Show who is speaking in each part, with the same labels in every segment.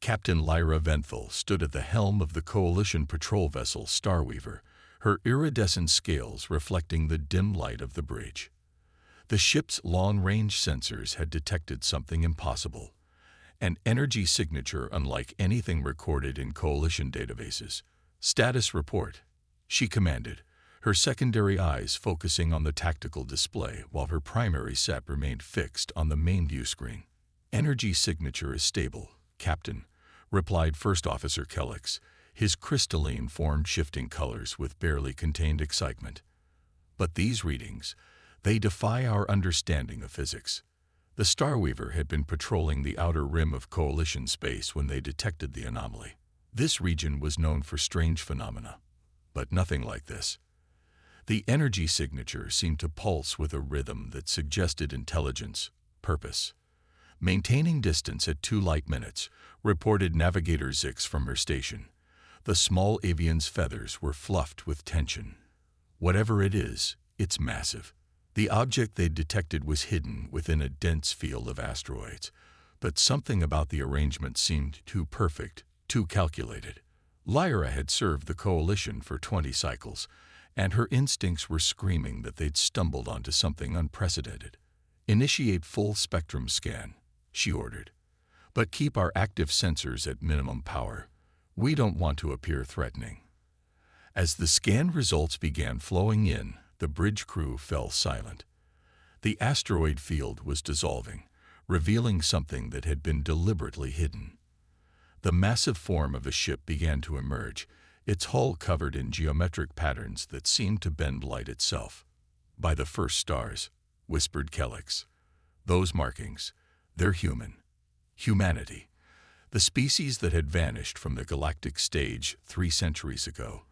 Speaker 1: Captain Lyra Venthal stood at the helm of the Coalition patrol vessel Starweaver, her iridescent scales reflecting the dim light of the bridge. The ship's long-range sensors had detected something impossible, an energy signature unlike anything recorded in Coalition databases. "Status report," she commanded, her secondary eyes focusing on the tactical display while her primary set remained fixed on the main view screen. "Energy signature is stable, Captain," replied First Officer Kellix, his crystalline form shifting colors with barely contained excitement. "But these readings, they defy our understanding of physics." The Starweaver had been patrolling the outer rim of Coalition space when they detected the anomaly. This region was known for strange phenomena, but nothing like this. The energy signature seemed to pulse with a rhythm that suggested intelligence, purpose. "Maintaining distance at 2 light minutes," reported Navigator Zix from her station. The small avian's feathers were fluffed with tension. "Whatever it is, it's massive." The object they detected was hidden within a dense field of asteroids, but something about the arrangement seemed too perfect, too calculated. Lyra had served the Coalition for 20 cycles, and her instincts were screaming that they'd stumbled onto something unprecedented. "Initiate full spectrum scan," she ordered. "But keep our active sensors at minimum power. We don't want to appear threatening." As the scan results began flowing in, the bridge crew fell silent. The asteroid field was dissolving, revealing something that had been deliberately hidden. The massive form of a ship began to emerge, its hull covered in geometric patterns that seemed to bend light itself. "By the first stars," whispered Kellix. "Those markings, they're human. Humanity. The species that had vanished from the galactic stage 3 centuries ago,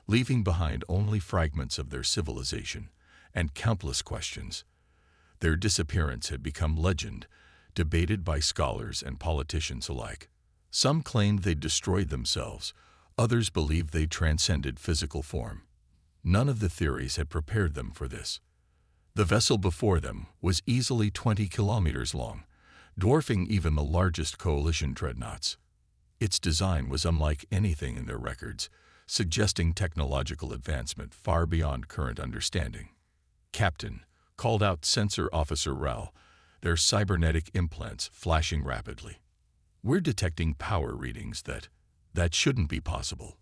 Speaker 1: leaving behind only fragments of their civilization and countless questions. Their disappearance had become legend, debated by scholars and politicians alike. Some claimed they'd destroyed themselves, others believed they transcended physical form. None of the theories had prepared them for this. The vessel before them was easily 20 kilometers long, dwarfing even the largest Coalition dreadnoughts. Its design was unlike anything in their records, suggesting technological advancement far beyond current understanding. "Captain," called out Sensor Officer Rao, their cybernetic implants flashing rapidly. "We're detecting power readings that shouldn't be possible.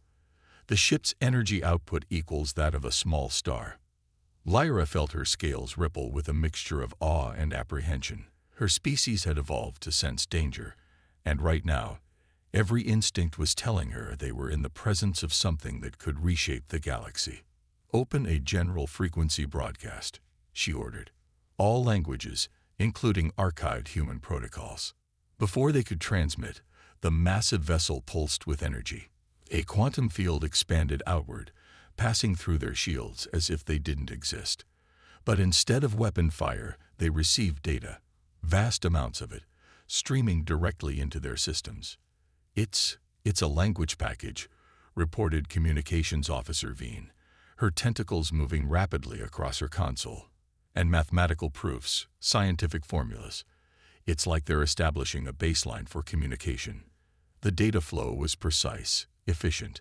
Speaker 1: The ship's energy output equals that of a small star." Lyra felt her scales ripple with a mixture of awe and apprehension. Her species had evolved to sense danger, and right now, every instinct was telling her they were in the presence of something that could reshape the galaxy. "Open a general frequency broadcast," she ordered. "All languages, including archived human protocols." Before they could transmit, the massive vessel pulsed with energy. A quantum field expanded outward, passing through their shields as if they didn't exist. But instead of weapon fire, they received data, vast amounts of it, streaming directly into their systems. It's a language package," reported Communications Officer Veen, her tentacles moving rapidly across her console. "And mathematical proofs, scientific formulas. It's like they're establishing a baseline for communication." The data flow was precise, efficient.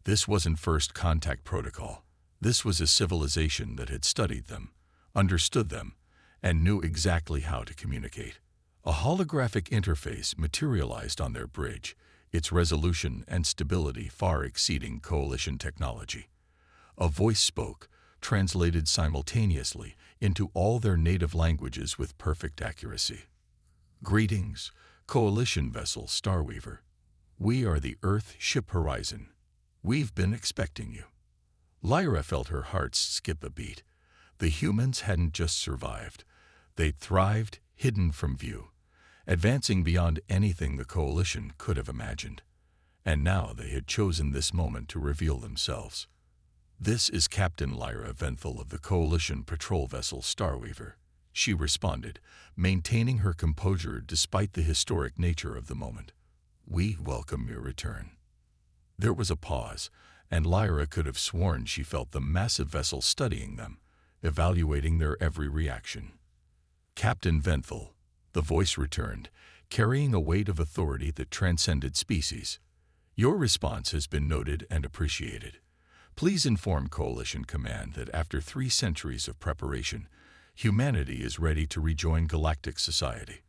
Speaker 1: This wasn't first contact protocol. This was a civilization that had studied them, understood them, and knew exactly how to communicate. A holographic interface materialized on their bridge, its resolution and stability far exceeding Coalition technology. A voice spoke, translated simultaneously into all their native languages with perfect accuracy. "Greetings, Coalition vessel Starweaver. We are the Earth Ship Horizon. We've been expecting you." Lyra felt her heart skip a beat. The humans hadn't just survived. They'd thrived, hidden from view, advancing beyond anything the Coalition could have imagined. And now they had chosen this moment to reveal themselves. "This is Captain Lyra Venthal of the Coalition patrol vessel Starweaver," she responded, maintaining her composure despite the historic nature of the moment. "We welcome your return." There was a pause, and Lyra could have sworn she felt the massive vessel studying them, evaluating their every reaction. "Captain Venthal," the voice returned, carrying a weight of authority that transcended species. Your response has been noted and appreciated. Please inform Coalition Command that after 3 centuries of preparation, humanity is ready to rejoin galactic society.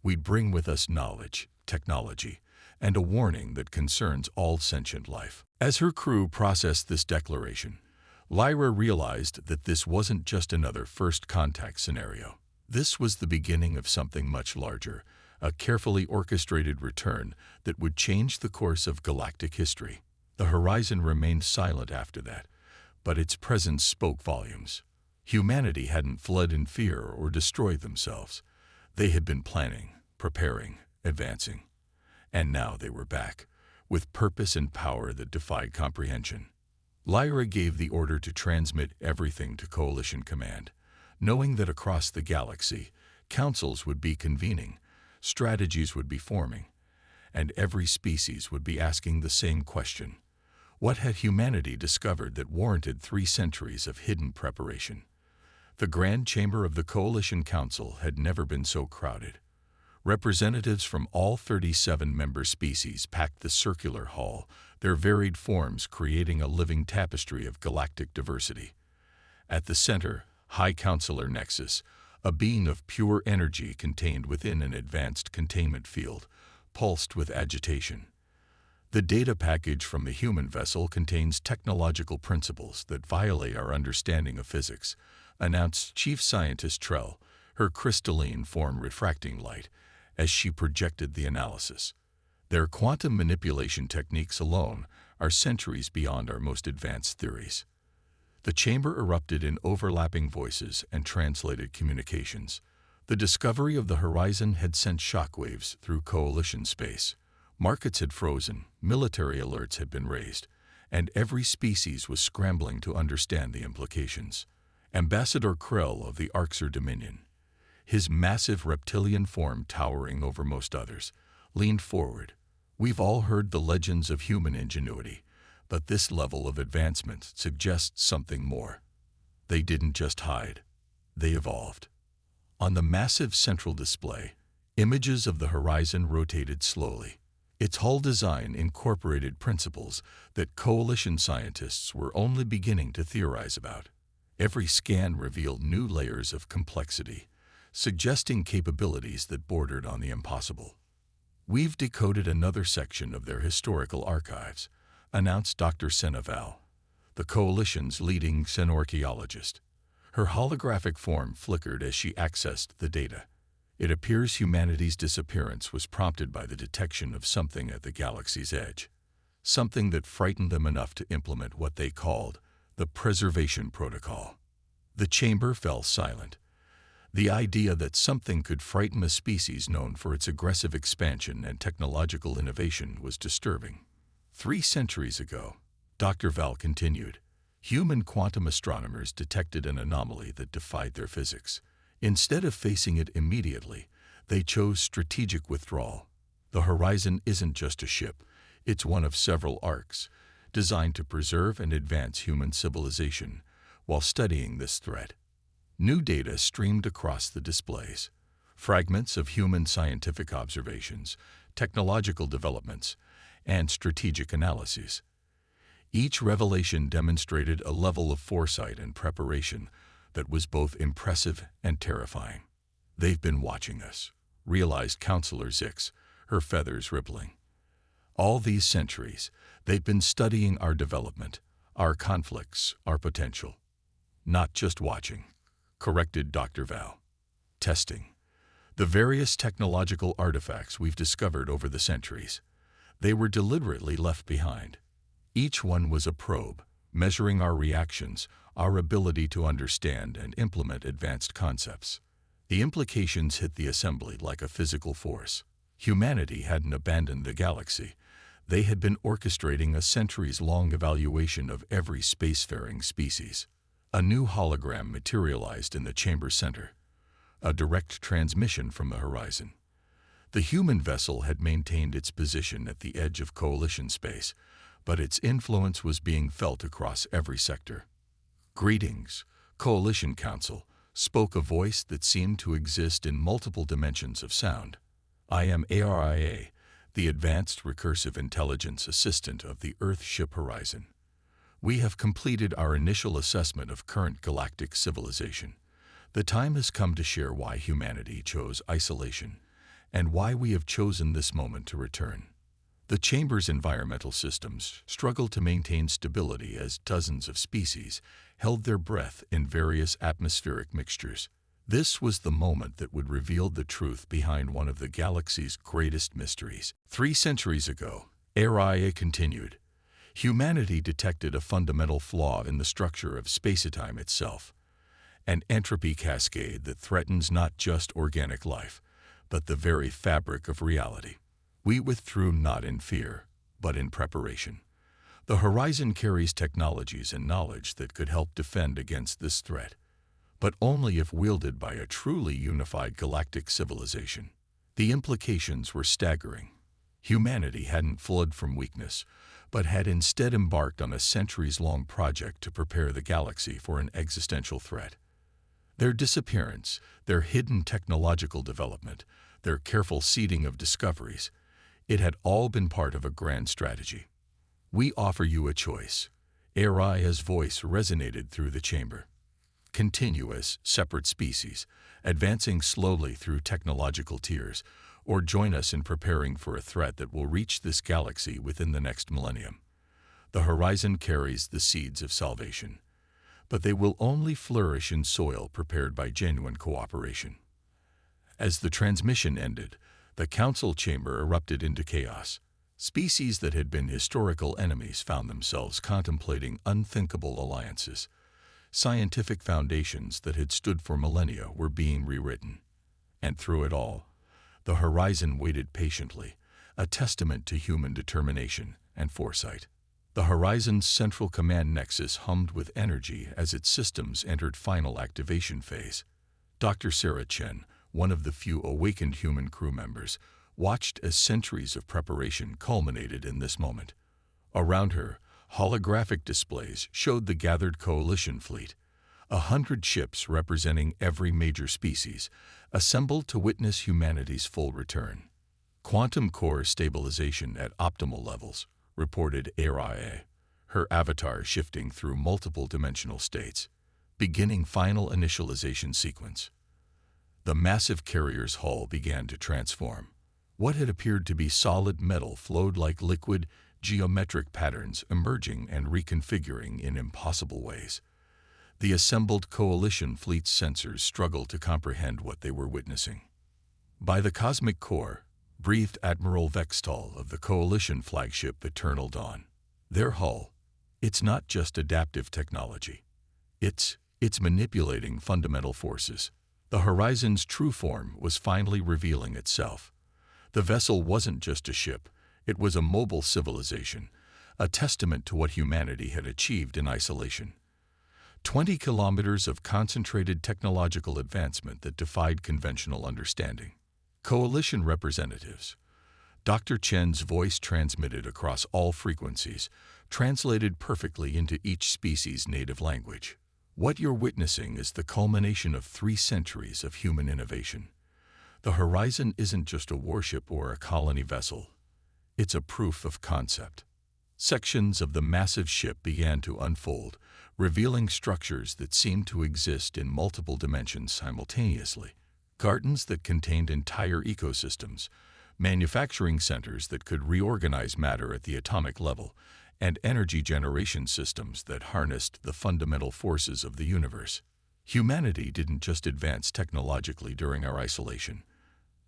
Speaker 1: We bring with us knowledge, technology, and a warning that concerns all sentient life. As her crew processed this declaration, Lyra realized that this wasn't just another first contact scenario. This was the beginning of something much larger, a carefully orchestrated return that would change the course of galactic history. The horizon remained silent after that, but its presence spoke volumes. Humanity hadn't fled in fear or destroyed themselves. They had been planning, preparing, advancing. And now they were back, with purpose and power that defied comprehension. Lyra gave the order to transmit everything to Coalition Command, knowing that across the galaxy, councils would be convening, strategies would be forming, and every species would be asking the same question. What had humanity discovered that warranted 3 centuries of hidden preparation? The Grand Chamber of the Coalition Council had never been so crowded. Representatives from all 37 member species packed the circular hall, their varied forms creating a living tapestry of galactic diversity. At the center, High Counselor Nexus, a being of pure energy contained within an advanced containment field, pulsed with agitation. The data package from the human vessel contains technological principles that violate our understanding of physics, announced Chief Scientist Trell, her crystalline form refracting light, as she projected the analysis. Their quantum manipulation techniques alone are centuries beyond our most advanced theories. The chamber erupted in overlapping voices and translated communications. The discovery of the horizon had sent shockwaves through Coalition space. Markets had frozen, military alerts had been raised, and every species was scrambling to understand the implications. Ambassador Krell of the Arxer Dominion, his massive reptilian form towering over most others, leaned forward. We've all heard the legends of human ingenuity, but this level of advancement suggests something more. They didn't just hide, they evolved. On the massive central display, images of the horizon rotated slowly. Its hull design incorporated principles that Coalition scientists were only beginning to theorize about. Every scan revealed new layers of complexity, suggesting capabilities that bordered on the impossible. We've decoded another section of their historical archives, announced Dr. Seneval, the Coalition's leading xenorchaeologist. Her holographic form flickered as she accessed the data. It appears humanity's disappearance was prompted by the detection of something at the galaxy's edge, something that frightened them enough to implement what they called the Preservation Protocol. The chamber fell silent. The idea that something could frighten a species known for its aggressive expansion and technological innovation was disturbing. 3 centuries ago, Dr. Val continued, human quantum astronomers detected an anomaly that defied their physics. Instead of facing it immediately, they chose strategic withdrawal. The horizon isn't just a ship, it's one of several arcs, designed to preserve and advance human civilization while studying this threat. New data streamed across the displays, fragments of human scientific observations, technological developments, and strategic analyses. Each revelation demonstrated a level of foresight and preparation that was both impressive and terrifying. They've been watching us, realized Counselor Zix, her feathers rippling. All these centuries, they've been studying our development, our conflicts, our potential. Not just watching, corrected Dr. Val. Testing. The various technological artifacts we've discovered over the centuries. They were deliberately left behind. Each one was a probe, measuring our reactions, our ability to understand and implement advanced concepts. The implications hit the assembly like a physical force. Humanity hadn't abandoned the galaxy. They had been orchestrating a centuries-long evaluation of every spacefaring species. A new hologram materialized in the chamber center, a direct transmission from the horizon. The human vessel had maintained its position at the edge of Coalition space, but its influence was being felt across every sector. Greetings, Coalition Council, spoke a voice that seemed to exist in multiple dimensions of sound. I am ARIA, the Advanced Recursive Intelligence Assistant of the Earth Ship Horizon. We have completed our initial assessment of current galactic civilization. The time has come to share why humanity chose isolation and why we have chosen this moment to return. The chamber's environmental systems struggled to maintain stability as dozens of species held their breath in various atmospheric mixtures. This was the moment that would reveal the truth behind one of the galaxy's greatest mysteries. 3 centuries ago, ARIA continued, humanity detected a fundamental flaw in the structure of spacetime itself, an entropy cascade that threatens not just organic life, but the very fabric of reality. We withdrew not in fear, but in preparation. The Horizon carries technologies and knowledge that could help defend against this threat, but only if wielded by a truly unified galactic civilization. The implications were staggering. Humanity hadn't fled from weakness, but had instead embarked on a centuries-long project to prepare the galaxy for an existential threat. Their disappearance, their hidden technological development, their careful seeding of discoveries, it had all been part of a grand strategy. We offer you a choice. ARIA's voice resonated through the chamber. Continue as separate species, advancing slowly through technological tiers, or join us in preparing for a threat that will reach this galaxy within the next millennium. The Horizon carries the seeds of salvation, but they will only flourish in soil prepared by genuine cooperation. As the transmission ended, the council chamber erupted into chaos. Species that had been historical enemies found themselves contemplating unthinkable alliances. Scientific foundations that had stood for millennia were being rewritten. And through it all, the Horizon waited patiently, a testament to human determination and foresight. The Horizon's central command nexus hummed with energy as its systems entered final activation phase. Dr. Sarah Chen, one of the few awakened human crew members, watched as centuries of preparation culminated in this moment. Around her, holographic displays showed the gathered Coalition fleet, 100 ships representing every major species, assembled to witness humanity's full return. Quantum core stabilization at optimal levels, reported ARIA, her avatar shifting through multiple dimensional states, beginning final initialization sequence. The massive carrier's hull began to transform. What had appeared to be solid metal flowed like liquid, geometric patterns emerging and reconfiguring in impossible ways. The assembled Coalition fleet's sensors struggled to comprehend what they were witnessing. By the cosmic core, breathed Admiral Vextal of the Coalition flagship Eternal Dawn. Their hull, it's not just adaptive technology. It's manipulating fundamental forces. The Horizon's true form was finally revealing itself. The vessel wasn't just a ship, it was a mobile civilization, a testament to what humanity had achieved in isolation. 20 kilometers of concentrated technological advancement that defied conventional understanding. Coalition representatives. Dr. Chen's voice transmitted across all frequencies, translated perfectly into each species' native language. What you're witnessing is the culmination of 3 centuries of human innovation. The Horizon isn't just a warship or a colony vessel. It's a proof of concept. Sections of the massive ship began to unfold, revealing structures that seemed to exist in multiple dimensions simultaneously. Gardens that contained entire ecosystems, manufacturing centers that could reorganize matter at the atomic level, and energy generation systems that harnessed the fundamental forces of the universe. Humanity didn't just advance technologically during our isolation.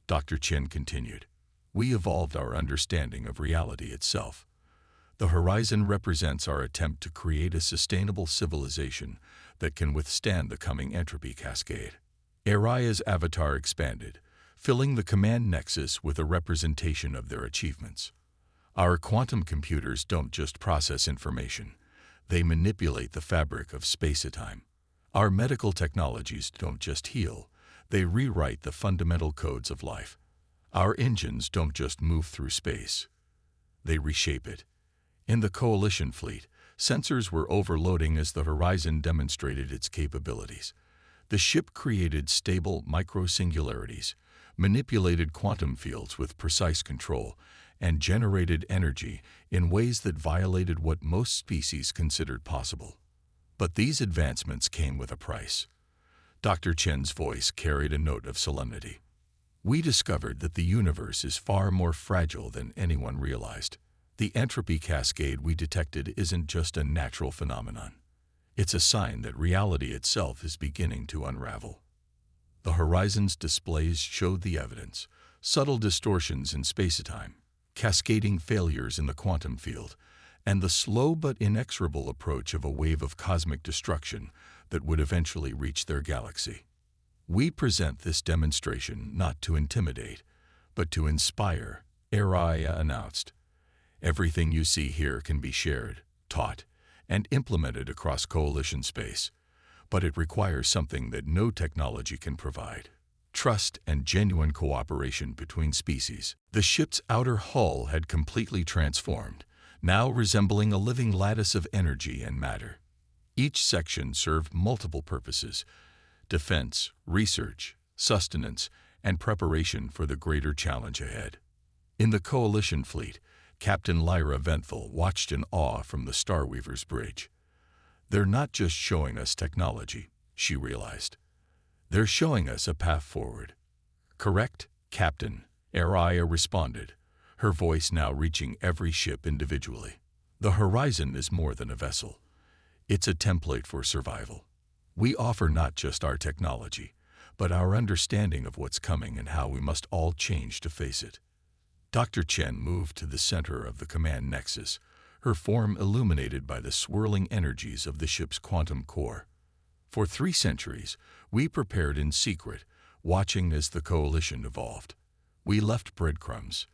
Speaker 1: Dr. Chen continued. We evolved our understanding of reality itself. The Horizon represents our attempt to create a sustainable civilization that can withstand the coming entropy cascade. ARIA's avatar expanded, filling the command nexus with a representation of their achievements. Our quantum computers don't just process information, they manipulate the fabric of space-time. Our medical technologies don't just heal, they rewrite the fundamental codes of life. Our engines don't just move through space, they reshape it. In the Coalition fleet, sensors were overloading as the Horizon demonstrated its capabilities. The ship created stable micro-singularities, manipulated quantum fields with precise control, and generated energy in ways that violated what most species considered possible. But these advancements came with a price. Dr. Chen's voice carried a note of solemnity. We discovered that the universe is far more fragile than anyone realized. The entropy cascade we detected isn't just a natural phenomenon. It's a sign that reality itself is beginning to unravel. The horizon's displays showed the evidence: subtle distortions in space-time, cascading failures in the quantum field, and the slow but inexorable approach of a wave of cosmic destruction that would eventually reach their galaxy. We present this demonstration not to intimidate, but to inspire, Araya announced. Everything you see here can be shared, taught, and implemented across Coalition space, but it requires something that no technology can provide: trust and genuine cooperation between species. The ship's outer hull had completely transformed, now resembling a living lattice of energy and matter. Each section served multiple purposes: defense, research, sustenance, and preparation for the greater challenge ahead. In the Coalition fleet, Captain Lyra Venthal watched in awe from the Starweaver's bridge. They're not just showing us technology, she realized. They're showing us a path forward. Correct, Captain, Araya responded, her voice now reaching every ship individually. The horizon is more than a vessel. It's a template for survival. We offer not just our technology, but our understanding of what's coming and how we must all change to face it. Dr. Chen moved to the center of the command nexus, her form illuminated by the swirling energies of the ship's quantum core. For 3 centuries, we prepared in secret, watching as the Coalition evolved. We left breadcrumbs,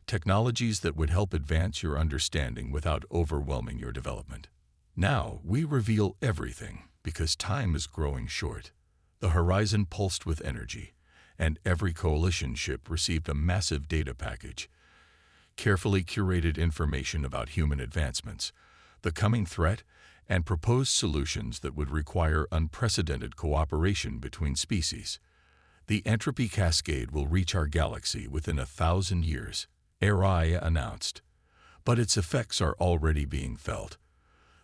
Speaker 1: technologies that would help advance your understanding without overwhelming your development. Now, we reveal everything because time is growing short. The horizon pulsed with energy, and every Coalition ship received a massive data package: carefully curated information about human advancements, the coming threat, and proposed solutions that would require unprecedented cooperation between species. The entropy cascade will reach our galaxy within 1,000 years, Araya announced. But its effects are already being felt.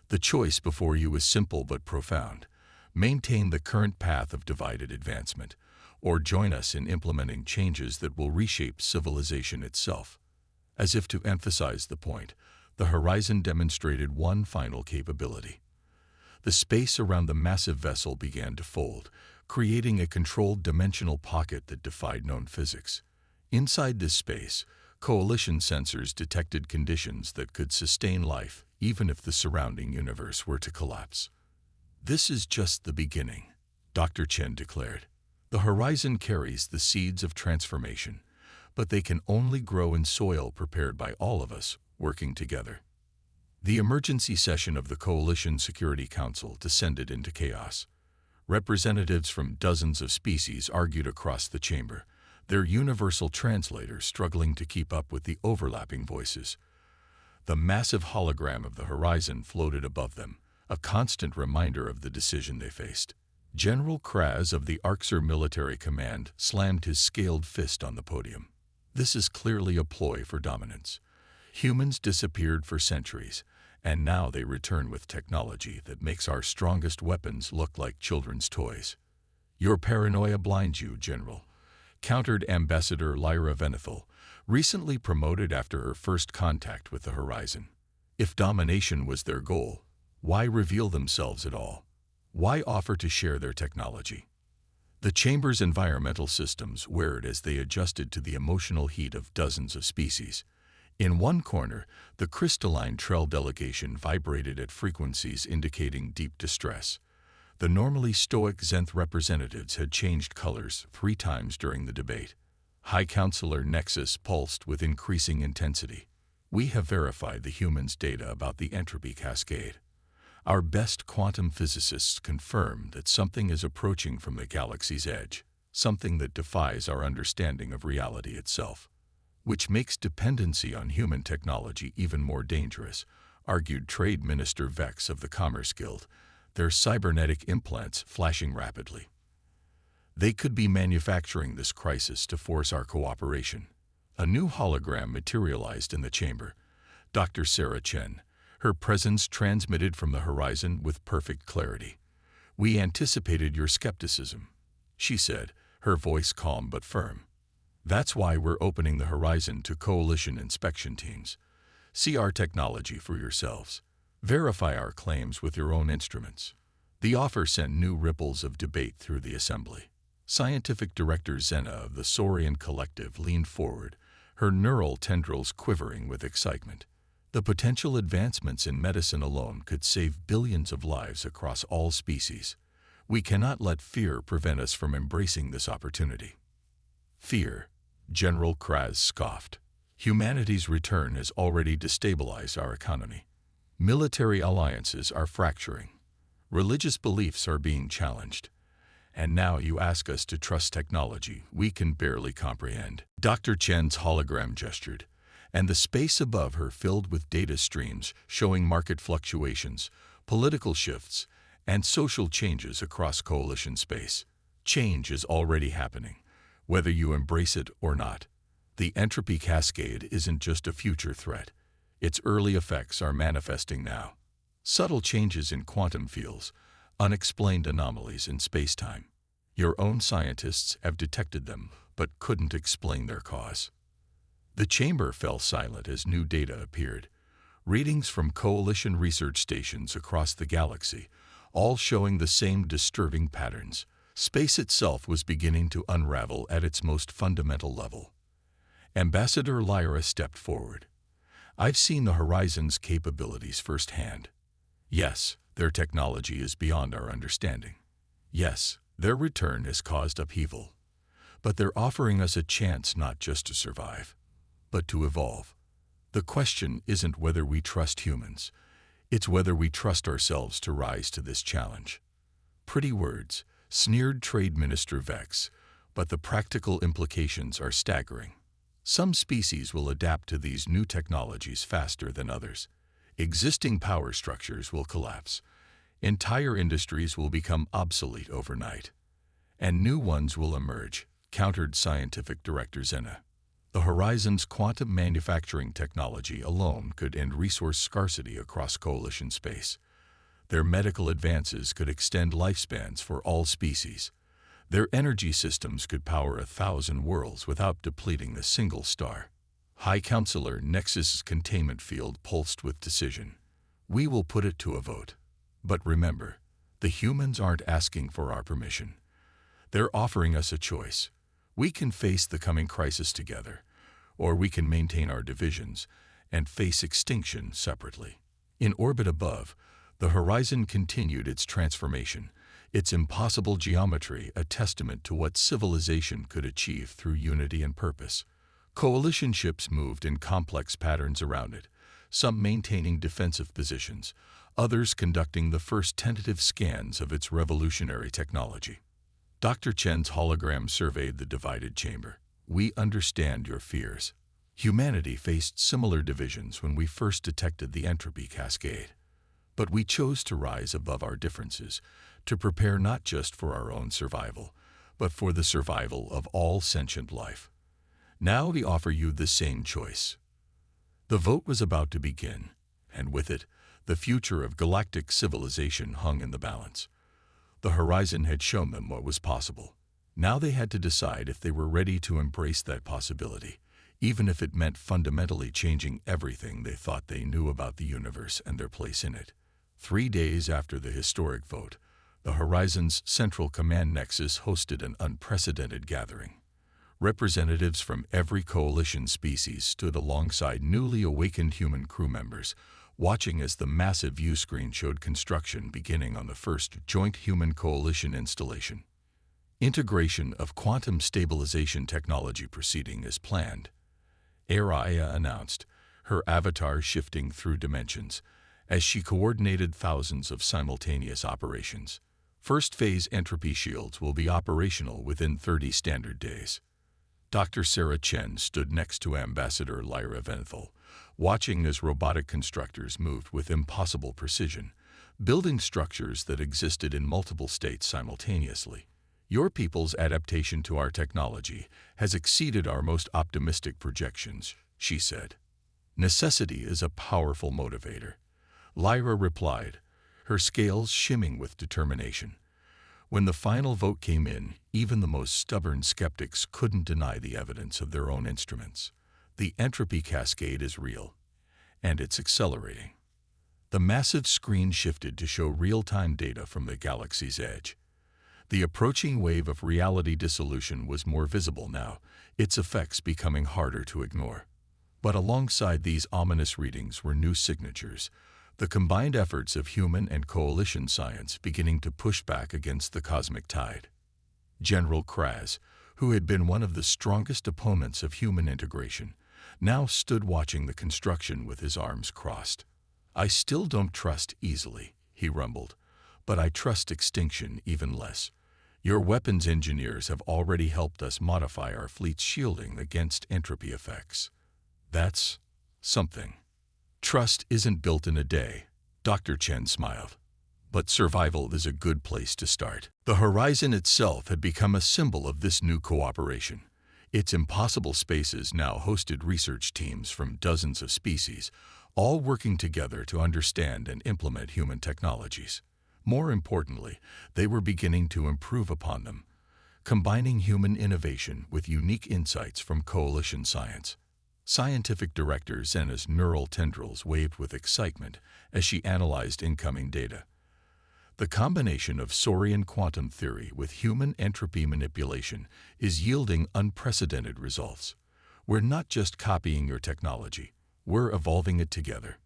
Speaker 1: The choice before you is simple but profound: maintain the current path of divided advancement, or join us in implementing changes that will reshape civilization itself. As if to emphasize the point, the horizon demonstrated one final capability. The space around the massive vessel began to fold, creating a controlled dimensional pocket that defied known physics. Inside this space, Coalition sensors detected conditions that could sustain life even if the surrounding universe were to collapse. This is just the beginning, Dr. Chen declared. The horizon carries the seeds of transformation, but they can only grow in soil prepared by all of us working together. The emergency session of the Coalition Security Council descended into chaos. Representatives from dozens of species argued across the chamber, their universal translators struggling to keep up with the overlapping voices. The massive hologram of the horizon floated above them, a constant reminder of the decision they faced. General Kraz of the Arxer Military Command slammed his scaled fist on the podium. This is clearly a ploy for dominance. Humans disappeared for centuries, and now they return with technology that makes our strongest weapons look like children's toys. Your paranoia blinds you, General, countered Ambassador Lyra Venethal, recently promoted after her first contact with the horizon. If domination was their goal, why reveal themselves at all? Why offer to share their technology? The chamber's environmental systems whirred as they adjusted to the emotional heat of dozens of species. In one corner, the crystalline Trell delegation vibrated at frequencies indicating deep distress. The normally stoic Zenth representatives had changed colors 3 times during the debate. High Counselor Nexus pulsed with increasing intensity. We have verified the humans' data about the entropy cascade. Our best quantum physicists confirm that something is approaching from the galaxy's edge, something that defies our understanding of reality itself. Which makes dependency on human technology even more dangerous, argued Trade Minister Vex of the Commerce Guild, their cybernetic implants flashing rapidly. They could be manufacturing this crisis to force our cooperation. A new hologram materialized in the chamber. Dr. Sarah Chen, her presence transmitted from the horizon with perfect clarity. "We anticipated your skepticism," she said, her voice calm but firm. "That's why we're opening the horizon to coalition inspection teams. See our technology for yourselves. Verify our claims with your own instruments." The offer sent new ripples of debate through the assembly. Scientific Director Zena of the Saurian Collective leaned forward, her neural tendrils quivering with excitement. The potential advancements in medicine alone could save billions of lives across all species. We cannot let fear prevent us from embracing this opportunity. "Fear," General Kraz scoffed. "Humanity's return has already destabilized our economy. Military alliances are fracturing. Religious beliefs are being challenged. And now you ask us to trust technology we can barely comprehend." Dr. Chen's hologram gestured, and the space above her filled with data streams showing market fluctuations, political shifts, and social changes across coalition space. Change is already happening, whether you embrace it or not. The entropy cascade isn't just a future threat. Its early effects are manifesting now. Subtle changes in quantum fields, unexplained anomalies in space-time. Your own scientists have detected them, but couldn't explain their cause. The chamber fell silent as new data appeared. Readings from coalition research stations across the galaxy, all showing the same disturbing patterns. Space itself was beginning to unravel at its most fundamental level. Ambassador Lyra stepped forward. "I've seen the Horizon's capabilities firsthand. Yes, their technology is beyond our understanding. Yes, their return has caused upheaval. But they're offering us a chance not just to survive, but to evolve. The question isn't whether we trust humans. It's whether we trust ourselves to rise to this challenge." Pretty words, sneered Trade Minister Vex, but the practical implications are staggering. Some species will adapt to these new technologies faster than others. Existing power structures will collapse. Entire industries will become obsolete overnight. And new ones will emerge, countered Scientific Director Zena. The Horizon's quantum manufacturing technology alone could end resource scarcity across coalition space. Their medical advances could extend lifespans for all species. Their energy systems could power 1,000 worlds without depleting a single star. High Counselor Nexus's containment field pulsed with decision. "We will put it to a vote. But remember, the humans aren't asking for our permission. They're offering us a choice. We can face the coming crisis together, or we can maintain our divisions and face extinction separately." In orbit above, the Horizon continued its transformation, its impossible geometry a testament to what civilization could achieve through unity and purpose. Coalition ships moved in complex patterns around it, some maintaining defensive positions, others conducting the first tentative scans of its revolutionary technology. Dr. Chen's hologram surveyed the divided chamber. "We understand your fears. Humanity faced similar divisions when we first detected the entropy cascade. But we chose to rise above our differences, to prepare not just for our own survival, but for the survival of all sentient life. Now we offer you the same choice." The vote was about to begin, and with it, the future of galactic civilization hung in the balance. The Horizon had shown them what was possible. Now they had to decide if they were ready to embrace that possibility, even if it meant fundamentally changing everything they thought they knew about the universe and their place in it. 3 days after the historic vote, the Horizon's Central Command Nexus hosted an unprecedented gathering. Representatives from every coalition species stood alongside newly awakened human crew members, watching as the massive view screen showed construction beginning on the first joint human coalition installation. Integration of quantum stabilization technology proceeding as planned, Araya announced, her avatar shifting through dimensions, as she coordinated thousands of simultaneous operations. First phase entropy shields will be operational within 30 standard days. Dr. Sarah Chen stood next to Ambassador Lyra Venethal, watching as robotic constructors moved with impossible precision, building structures that existed in multiple states simultaneously. Your people's adaptation to our technology has exceeded our most optimistic projections, she said. Necessity is a powerful motivator. Lyra replied, her scales shimming with determination. When the final vote came in, even the most stubborn skeptics couldn't deny the evidence of their own instruments. The entropy cascade is real, and it's accelerating. The massive screen shifted to show real-time data from the galaxy's edge. The approaching wave of reality dissolution was more visible now, its effects becoming harder to ignore. But alongside these ominous readings were new signatures, the combined efforts of human and coalition science beginning to push back against the cosmic tide. General Kraz, who had been one of the strongest opponents of human integration, now stood watching the construction with his arms crossed. I still don't trust easily, he rumbled, but I trust extinction even less. Your weapons engineers have already helped us modify our fleet's shielding against entropy effects. That's something. Trust isn't built in a day, Dr. Chen smiled. But survival is a good place to start. The horizon itself had become a symbol of this new cooperation. Its impossible spaces now hosted research teams from dozens of species, all working together to understand and implement human technologies. More importantly, they were beginning to improve upon them, combining human innovation with unique insights from coalition science. Scientific Director Zena's neural tendrils waved with excitement as she analyzed incoming data. The combination of Saurian quantum theory with human entropy manipulation is yielding unprecedented results. We're not just copying your technology, we're evolving it together.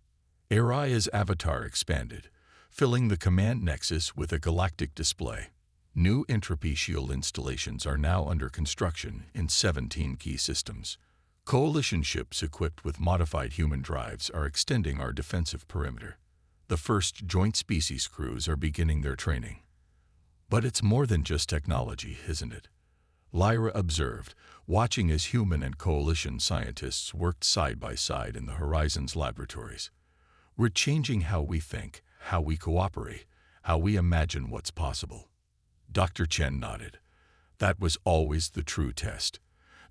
Speaker 1: Araya's avatar expanded, filling the command nexus with a galactic display. New entropy shield installations are now under construction in 17 key systems. Coalition ships equipped with modified human drives are extending our defensive perimeter. The first joint species crews are beginning their training. But it's more than just technology, isn't it? Lyra observed, watching as human and coalition scientists worked side by side in the Horizon's laboratories. We're changing how we think, how we cooperate, how we imagine what's possible. Dr. Chen nodded. That was always the true test.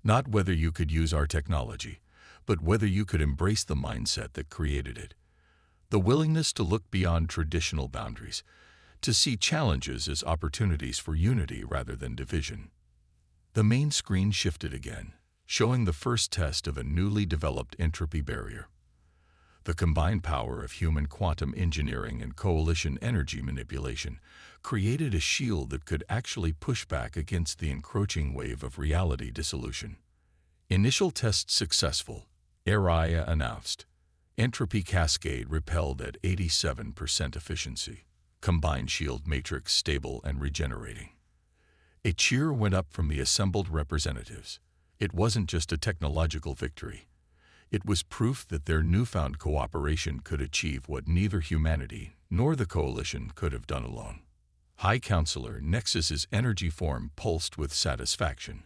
Speaker 1: Not whether you could use our technology, but whether you could embrace the mindset that created it. The willingness to look beyond traditional boundaries, to see challenges as opportunities for unity rather than division. The main screen shifted again, showing the first test of a newly developed entropy barrier. The combined power of human quantum engineering and coalition energy manipulation created a shield that could actually push back against the encroaching wave of reality dissolution. Initial tests successful, Araya announced. Entropy cascade repelled at 87% efficiency. Combined shield matrix stable and regenerating. A cheer went up from the assembled representatives. It wasn't just a technological victory. It was proof that their newfound cooperation could achieve what neither humanity nor the coalition could have done alone. High Counselor Nexus's energy form pulsed with satisfaction.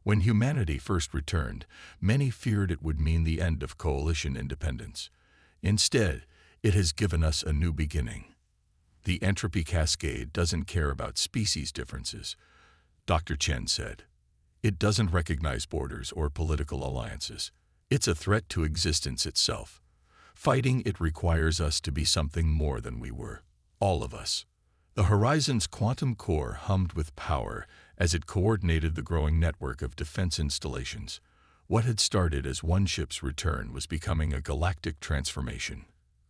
Speaker 1: When humanity first returned, many feared it would mean the end of coalition independence. Instead, it has given us a new beginning. The entropy cascade doesn't care about species differences, Dr. Chen said. It doesn't recognize borders or political alliances. It's a threat to existence itself. Fighting it requires us to be something more than we were, all of us. The Horizon's quantum core hummed with power as it coordinated the growing network of defense installations. What had started as one ship's return was becoming a galactic transformation.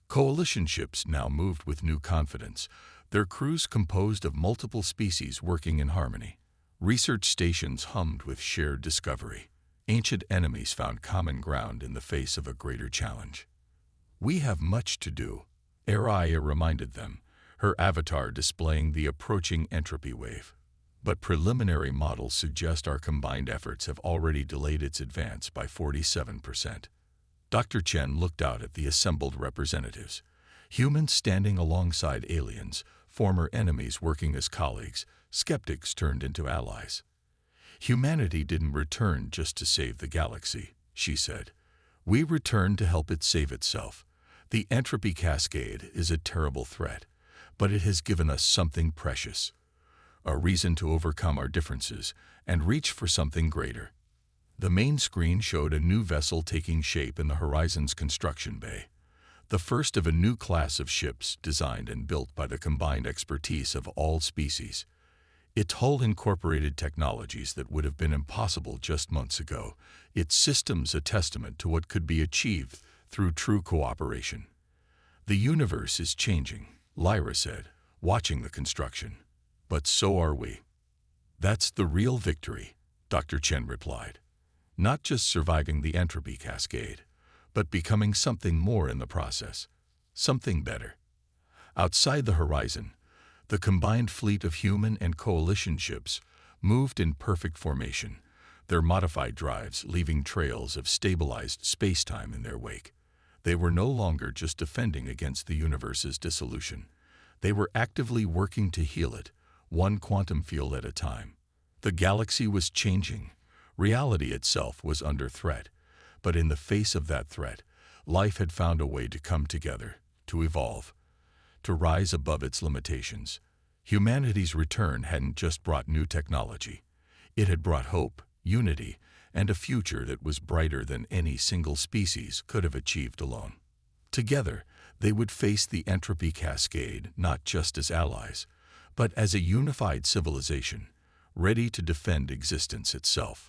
Speaker 1: Coalition ships now moved with new confidence, their crews composed of multiple species working in harmony. Research stations hummed with shared discovery. Ancient enemies found common ground in the face of a greater challenge. We have much to do, Araya reminded them, her avatar displaying the approaching entropy wave. But preliminary models suggest our combined efforts have already delayed its advance by 47%. Dr. Chen looked out at the assembled representatives. Humans standing alongside aliens, former enemies working as colleagues, skeptics turned into allies. Humanity didn't return just to save the galaxy, she said. We returned to help it save itself. The entropy cascade is a terrible threat, but it has given us something precious. a reason to overcome our differences and reach for something greater. The main screen showed a new vessel taking shape in the Horizon's construction bay, the first of a new class of ships designed and built by the combined expertise of all species. Its hull incorporated technologies that would have been impossible just months ago, its systems a testament to what could be achieved through true cooperation. "The universe is changing," Lyra said, watching the construction. "But so are we." "That's the real victory," Dr. Chen replied. "Not just surviving the entropy cascade, but becoming something more in the process, something better." Outside the Horizon, the combined fleet of human and coalition ships moved in perfect formation, their modified drives leaving trails of stabilized space-time in their wake. They were no longer just defending against the universe's dissolution. They were actively working to heal it, one quantum field at a time. The galaxy was changing. Reality itself was under threat. But in the face of that threat, life had found a way to come together, to evolve, to rise above its limitations. Humanity's return hadn't just brought new technology. It had brought hope, unity, and a future that was brighter than any single species could have achieved alone. Together, they would face the entropy cascade not just as allies, but as a unified civilization, ready to defend existence itself.